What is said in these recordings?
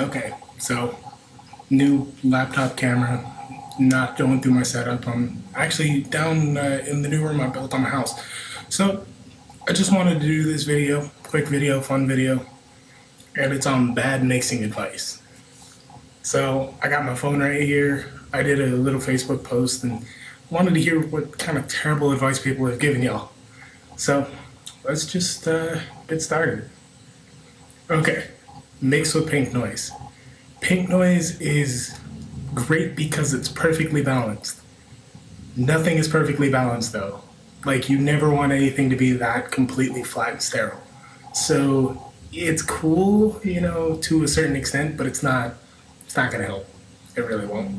Okay, so new laptop camera, not going through my setup. I'm actually down in the new room I built on my house. So I just wanted to do this video, quick video, fun video, and it's on bad mixing advice. So I got my phone right here. I did a little Facebook post and wanted to hear what kind of terrible advice people have given y'all. So let's just get started. Okay, mix with pink noise. Pink noise is great because it's perfectly balanced. Nothing is perfectly balanced though. Like you never want anything to be that completely flat and sterile. So it's cool, to a certain extent, but it's not gonna help. It really won't.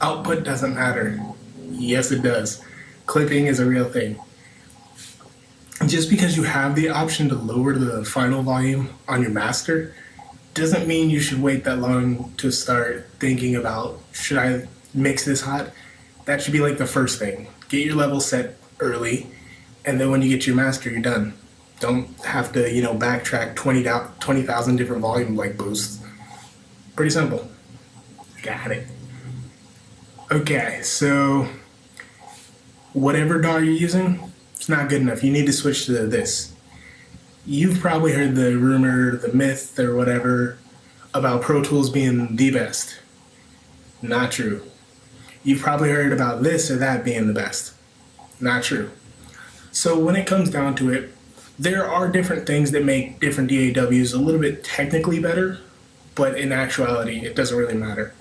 Output doesn't matter. Yes it does. Clipping is a real thing. Just because you have the option to lower the final volume on your master doesn't mean you should wait that long to start thinking about, should I mix this hot? That should be like the first thing. Get your level set early, and then when you get your master, you're done. Don't have to, backtrack 20,000 different volume like boosts. Pretty simple. Got it. Okay, so whatever DAW you're using, it's not good enough. You need to switch to this. You've probably heard the rumor, the myth, or whatever about Pro Tools being the best. Not true. You've probably heard about this or that being the best. Not true. So when it comes down to it, there are different things that make different DAWs a little bit technically better, but in actuality, it doesn't really matter.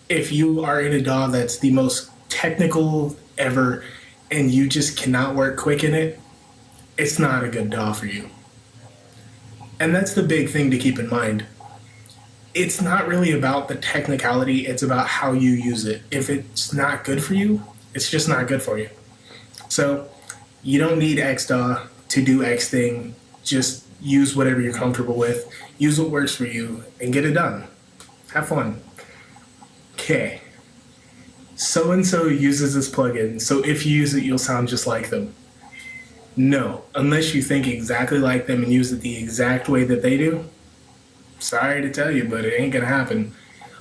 If you are in a DAW that's the most technical ever and you just cannot work quick in it, it's not a good DAW for you. And that's the big thing to keep in mind. It's not really about the technicality, it's about how you use it. If it's not good for you, it's just not good for you. So you don't need XDAW to do X thing. Just use whatever you're comfortable with, use what works for you, and get it done. Have fun. Okay. So and so uses this plugin, so if you use it, you'll sound just like them. No, unless you think exactly like them and use it the exact way that they do. Sorry to tell you, but it ain't gonna happen.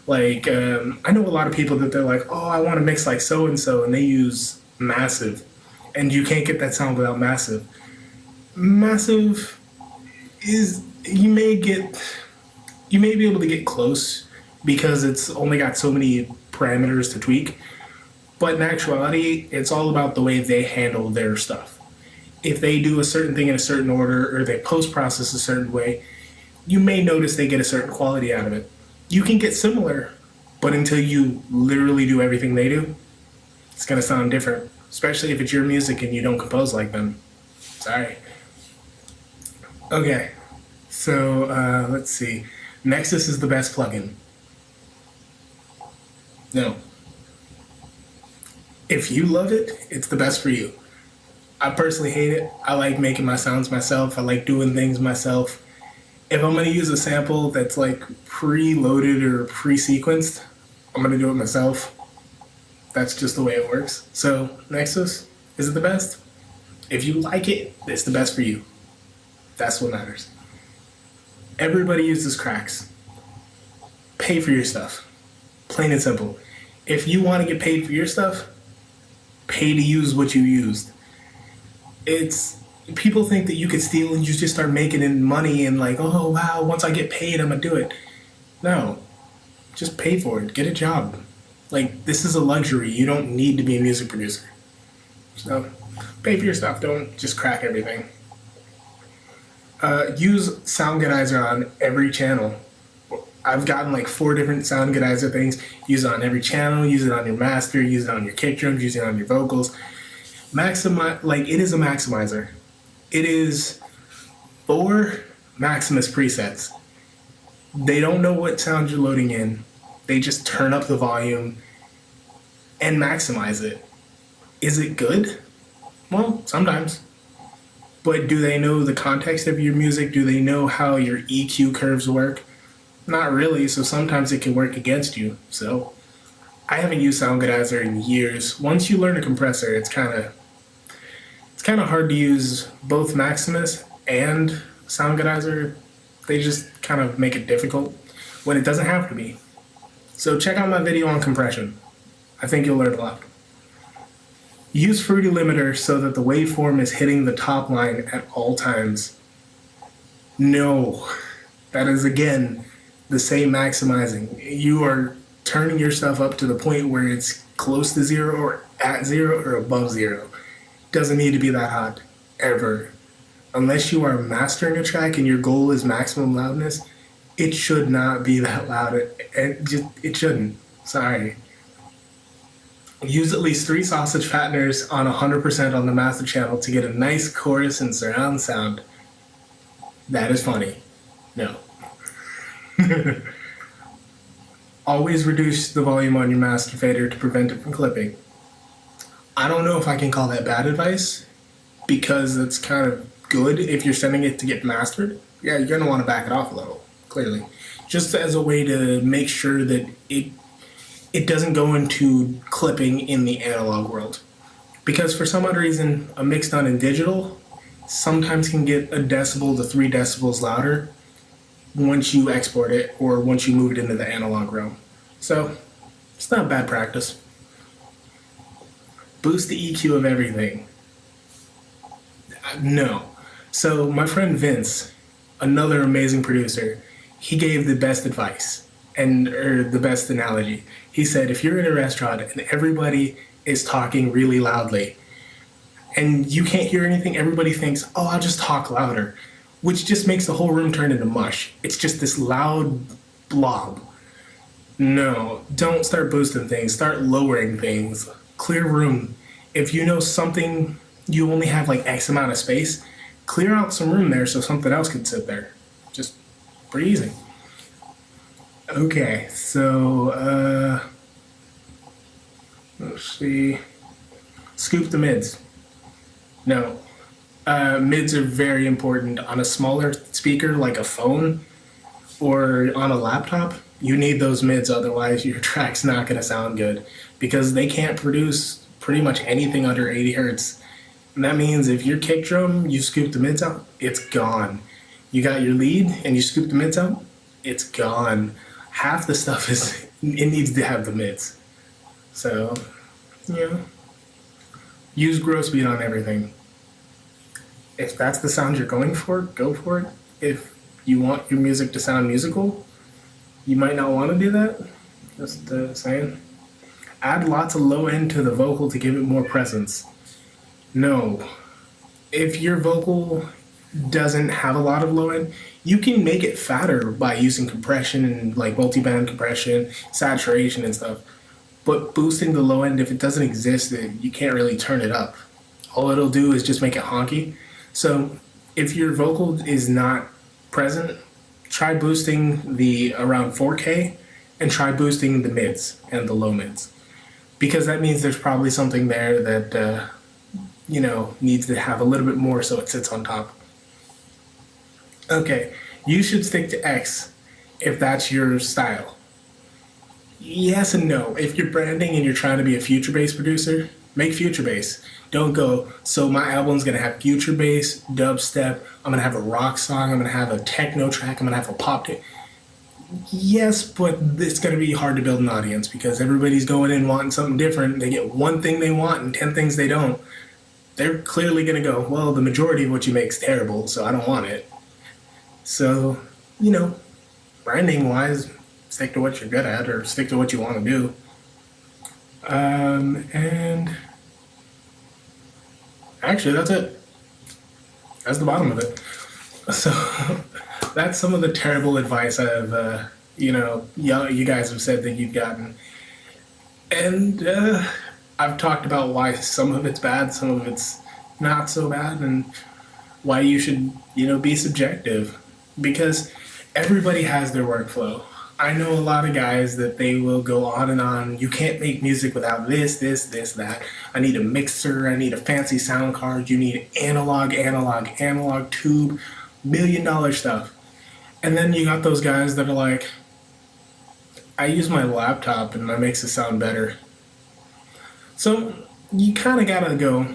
Like, I know a lot of people that they're like, oh, I want to mix like so and so, and they use Massive, and you can't get that sound without Massive. Massive is you may be able to get close because it's only got so many parameters to tweak, but in actuality, it's all about the way they handle their stuff. If they do a certain thing in a certain order or they post process a certain way, you may notice they get a certain quality out of it. You can get similar, but until you literally do everything they do, it's gonna sound different, especially if it's your music and you don't compose like them. Sorry. Okay, so let's see. Nexus is the best plugin. No. If you love it, it's the best for you. I personally hate it. I like making my sounds myself. I like doing things myself. If I'm gonna use a sample that's like pre-loaded or pre-sequenced, I'm gonna do it myself. That's just the way it works. So Nexus, is it the best? If you like it, it's the best for you. That's what matters. Everybody uses cracks. Pay for your stuff. Plain and simple. If you want to get paid for your stuff, pay to use what you used. It's people think that you could steal and you just start making in money and like, oh wow, once I get paid, I'm gonna do it. No, just pay for it. Get a job. Like this is a luxury. You don't need to be a music producer. So pay for your stuff. Don't just crack everything. Use Soundgoodizer on every channel. I've gotten like 4 different Soundgoodizer things. Use it on every channel. Use it on your master. Use it on your kick drums. Use it on your vocals. It is a maximizer. It is for Maximus presets. They don't know what sound you're loading in. They just turn up the volume and maximize it. Is it good? Well, sometimes. But do they know the context of your music? Do they know how your EQ curves work? Not really, so sometimes it can work against you. So I haven't used Soundgoodizer in years. Once you learn a compressor, it's kind of hard to use both Maximus and Soundgoodizer. They just kind of make it difficult when it doesn't have to be. So check out my video on compression. I think you'll learn a lot. Use Fruity Limiter so that the waveform is hitting the top line at all times. No, that is again the same maximizing. You are turning yourself up to the point where it's close to zero or at zero or above zero. Doesn't need to be that hot, ever. Unless you are mastering a track and your goal is maximum loudness, it should not be that loud. It shouldn't. Sorry. Use at least 3 sausage fatteners on 100% on the master channel to get a nice chorus and surround sound. That is funny. No. Always reduce the volume on your master fader to prevent it from clipping. I don't know if I can call that bad advice, because it's kind of good if you're sending it to get mastered. Yeah, you're going to want to back it off a little, clearly. Just as a way to make sure that it doesn't go into clipping in the analog world. Because for some odd reason, a mix done in digital sometimes can get a decibel to 3 decibels louder once you export it or once you move it into the analog realm. So, it's not bad practice. Boost the EQ of everything. No. So, my friend Vince, another amazing producer, he gave the best advice or the best analogy. He said, if you're in a restaurant and everybody is talking really loudly and you can't hear anything, everybody thinks, oh, I'll just talk louder, which just makes the whole room turn into mush. It's just this loud blob. No, don't start boosting things. Start lowering things. Clear room. If you know something, you only have like X amount of space, clear out some room there so something else can sit there. Just pretty easy. Okay, so let's see. Scoop the mids. No. Mids are very important. On a smaller speaker like a phone or on a laptop, you need those mids, otherwise your track's not going to sound good, because they can't produce pretty much anything under 80 hertz. And that means if your kick drum, you scoop the mids out, it's gone. You got your lead and you scoop the mids out, it's gone. Half the stuff it needs to have the mids. So, yeah. Use gross beat on everything. If that's the sound you're going for, go for it. If you want your music to sound musical, you might not want to do that. Just saying. Add lots of low end to the vocal to give it more presence. No. If your vocal doesn't have a lot of low end, you can make it fatter by using compression and like multiband compression, saturation and stuff. But boosting the low end, if it doesn't exist, you can't really turn it up. All it'll do is just make it honky. So if your vocal is not present, try boosting the around 4K and try boosting the mids and the low mids. Because that means there's probably something there that, needs to have a little bit more so it sits on top. Okay, you should stick to X if that's your style. Yes and no. If you're branding and you're trying to be a future bass producer, make future bass. Don't go, so my album's gonna have future bass, dubstep, I'm gonna have a rock song, I'm gonna have a techno track, I'm gonna have a pop track. Yes, but it's gonna be hard to build an audience because everybody's going in wanting something different. They get one thing they want and 10 things they don't. They're clearly gonna go, well, the majority of what you make is terrible, so I don't want it. So, branding wise, stick to what you're good at or stick to what you want to do. And actually, that's it. That's the bottom of it. So that's some of the terrible advice I've, you guys have said that you've gotten. And I've talked about why some of it's bad, some of it's not so bad, and why you should, be subjective. Because everybody has their workflow. I know a lot of guys that they will go on and on. You can't make music without this, that. I need a mixer. I need a fancy sound card. You need analog tube, $1 million stuff. And then you got those guys that are like, I use my laptop and that makes it sound better. So you kind of gotta go,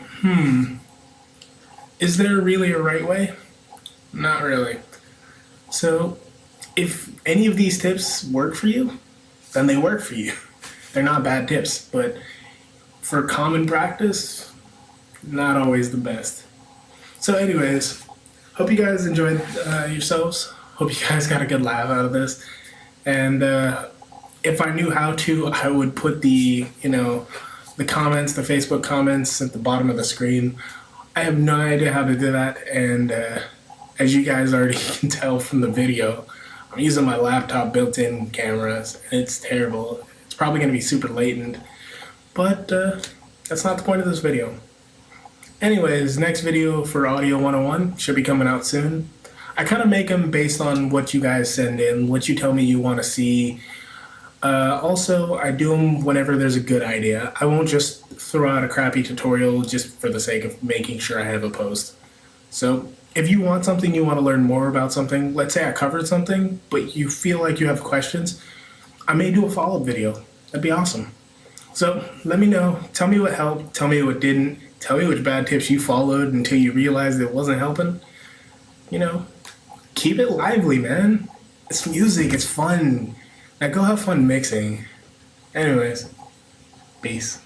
is there really a right way? Not really. So if any of these tips work for you, then they work for you. They're not bad tips, but for common practice, not always the best. So anyways, hope you guys enjoyed yourselves. Hope you guys got a good laugh out of this. And if I knew how to, I would put the comments, the Facebook comments at the bottom of the screen. I have no idea how to do that, and as you guys already can tell from the video, I'm using my laptop built-in cameras, and it's terrible. It's probably going to be super latent, but that's not the point of this video. Anyways, next video for Audio 101 should be coming out soon. I kind of make them based on what you guys send in, what you tell me you want to see. Also, I do them whenever there's a good idea. I won't just throw out a crappy tutorial just for the sake of making sure I have a post. So if you want something, you want to learn more about something, let's say I covered something, but you feel like you have questions, I may do a follow-up video. That'd be awesome. So let me know. Tell me what helped. Tell me what didn't. Tell me which bad tips you followed until you realized it wasn't helping. Keep it lively, man. It's music. It's fun. Now go have fun mixing. Anyways, peace.